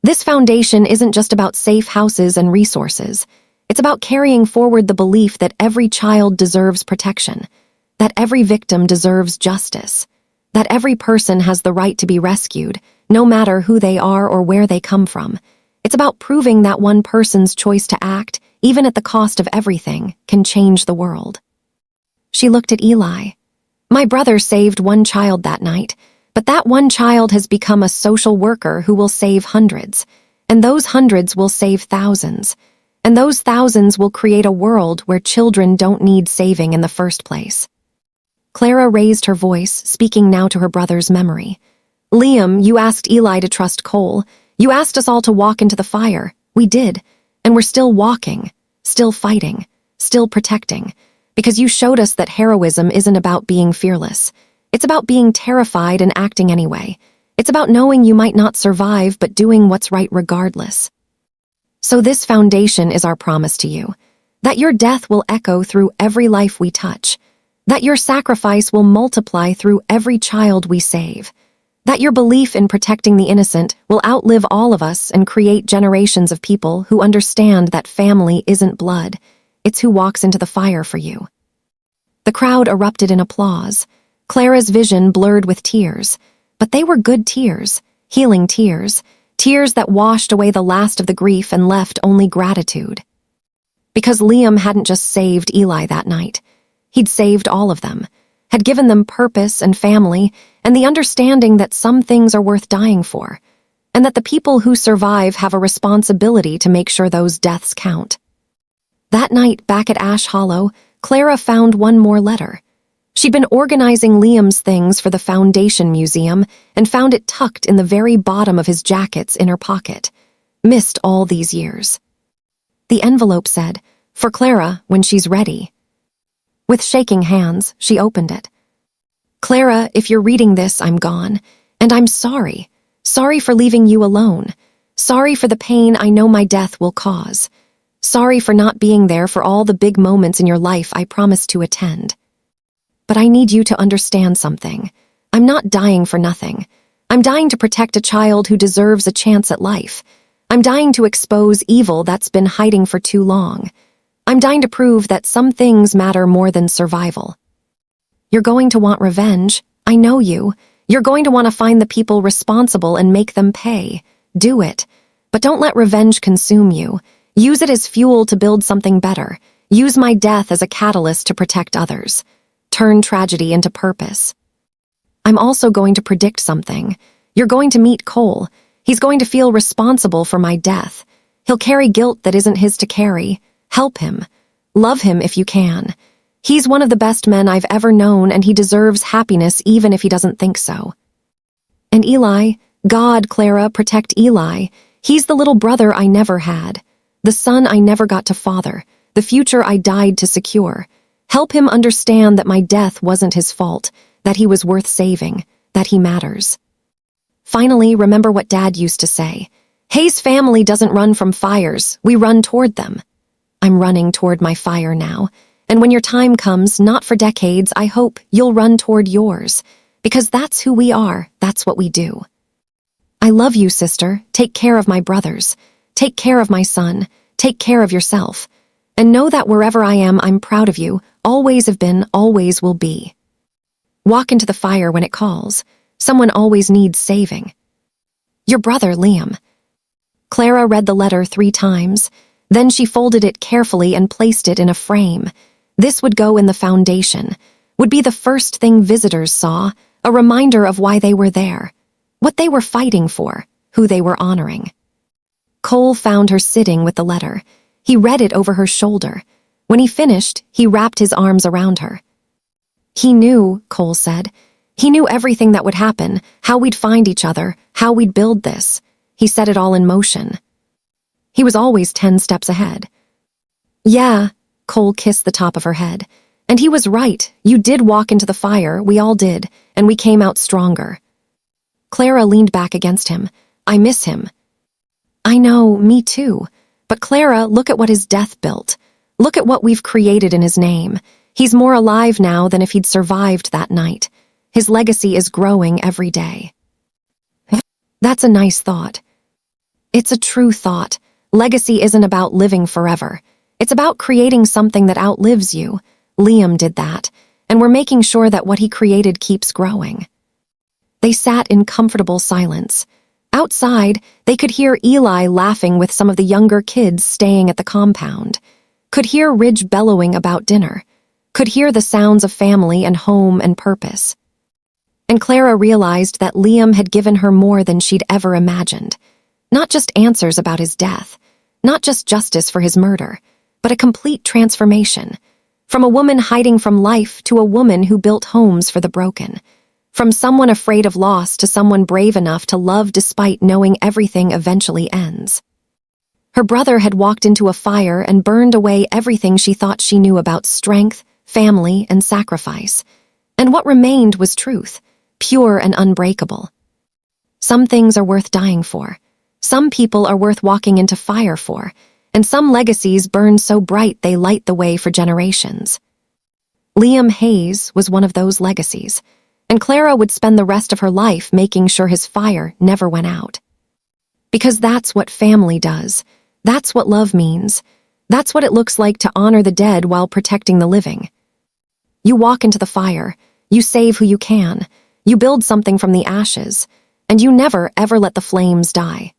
Speaker 1: This foundation isn't just about safe houses and resources. It's about carrying forward the belief that every child deserves protection, that every victim deserves justice, that every person has the right to be rescued, no matter who they are or where they come from. It's about proving that one person's choice to act, even at the cost of everything, can change the world. She looked at Eli. My brother saved one child that night, but that one child has become a social worker who will save hundreds, and those hundreds will save thousands, and those thousands will create a world where children don't need saving in the first place. Clara raised her voice, speaking now to her brother's memory. Liam, you asked Eli to trust Cole. You asked us all to walk into the fire. We did, and we're still walking, still fighting, still protecting, because you showed us that heroism isn't about being fearless. It's about being terrified and acting anyway. It's about knowing you might not survive but doing what's right regardless. So this foundation is our promise to you, that your death will echo through every life we touch, that your sacrifice will multiply through every child we save, that your belief in protecting the innocent will outlive all of us and create generations of people who understand that family isn't blood, it's who walks into the fire for you. The crowd erupted in applause. Clara's vision blurred with tears, but they were good tears, healing tears, tears that washed away the last of the grief and left only gratitude. Because Liam hadn't just saved Eli that night. He'd saved all of them, had given them purpose and family and the understanding that some things are worth dying for, and that the people who survive have a responsibility to make sure those deaths count. That night, back at Ash Hollow, Clara found one more letter. She'd been organizing Liam's things for the Foundation Museum and found it tucked in the very bottom of his jacket's inner pocket. Missed all these years. The envelope said, "For Clara, when she's ready." With shaking hands, she opened it. Clara, if you're reading this, I'm gone. And I'm sorry. Sorry for leaving you alone. Sorry for the pain I know my death will cause. Sorry for not being there for all the big moments in your life I promised to attend. But I need you to understand something. I'm not dying for nothing. I'm dying to protect a child who deserves a chance at life. I'm dying to expose evil that's been hiding for too long. I'm dying to prove that some things matter more than survival. You're going to want revenge. I know you. You're going to want to find the people responsible and make them pay. Do it. But don't let revenge consume you. Use it as fuel to build something better. Use my death as a catalyst to protect others. Turn tragedy into purpose. I'm also going to predict something. You're going to meet Cole. He's going to feel responsible for my death. He'll carry guilt that isn't his to carry. Help him. Love him if you can. He's one of the best men I've ever known, and he deserves happiness even if he doesn't think so. And Eli, God, Clara, protect Eli. He's the little brother I never had. The son I never got to father. The future I died to secure. Help him understand that my death wasn't his fault, that he was worth saving, that he matters. Finally, remember what Dad used to say. Hayes' family doesn't run from fires, we run toward them. I'm running toward my fire now, and when your time comes, not for decades, I hope you'll run toward yours, because that's who we are, that's what we do. I love you, sister. Take care of my brothers. Take care of my son. Take care of yourself. And know that wherever I am, I'm proud of you, always have been, always will be. Walk into the fire when it calls. Someone always needs saving. Your brother, Liam. Clara read the letter 3 times. Then she folded it carefully and placed it in a frame. This would go in the foundation, would be the first thing visitors saw, a reminder of why they were there, what they were fighting for, who they were honoring. Cole found her sitting with the letter. He read it over her shoulder. When he finished, he wrapped his arms around her. He knew, Cole said. He knew everything that would happen, how we'd find each other, how we'd build this. He set it all in motion. He was always 10 steps ahead. Yeah, Cole kissed the top of her head. And he was right. You did walk into the fire, we all did, and we came out stronger. Clara leaned back against him. I miss him. I know, me too. But Clara, look at what his death built. Look at what we've created in his name. He's more alive now than if he'd survived that night. His legacy is growing every day. That's a nice thought. It's a true thought. Legacy isn't about living forever. It's about creating something that outlives you. Liam did that, and we're making sure that what he created keeps growing. They sat in comfortable silence. Outside, they could hear Eli laughing with some of the younger kids staying at the compound, could hear Ridge bellowing about dinner, could hear the sounds of family and home and purpose. And Clara realized that Liam had given her more than she'd ever imagined. Not just answers about his death, not just justice for his murder, but a complete transformation. From a woman hiding from life to a woman who built homes for the broken. From someone afraid of loss to someone brave enough to love despite knowing everything eventually ends. Her brother had walked into a fire and burned away everything she thought she knew about strength, family, and sacrifice. And what remained was truth, pure and unbreakable. Some things are worth dying for. Some people are worth walking into fire for. And some legacies burn so bright they light the way for generations. Liam Hayes was one of those legacies, and Clara would spend the rest of her life making sure his fire never went out. Because that's what family does. That's what love means. That's what it looks like to honor the dead while protecting the living. You walk into the fire, you save who you can, you build something from the ashes, and you never ever let the flames die.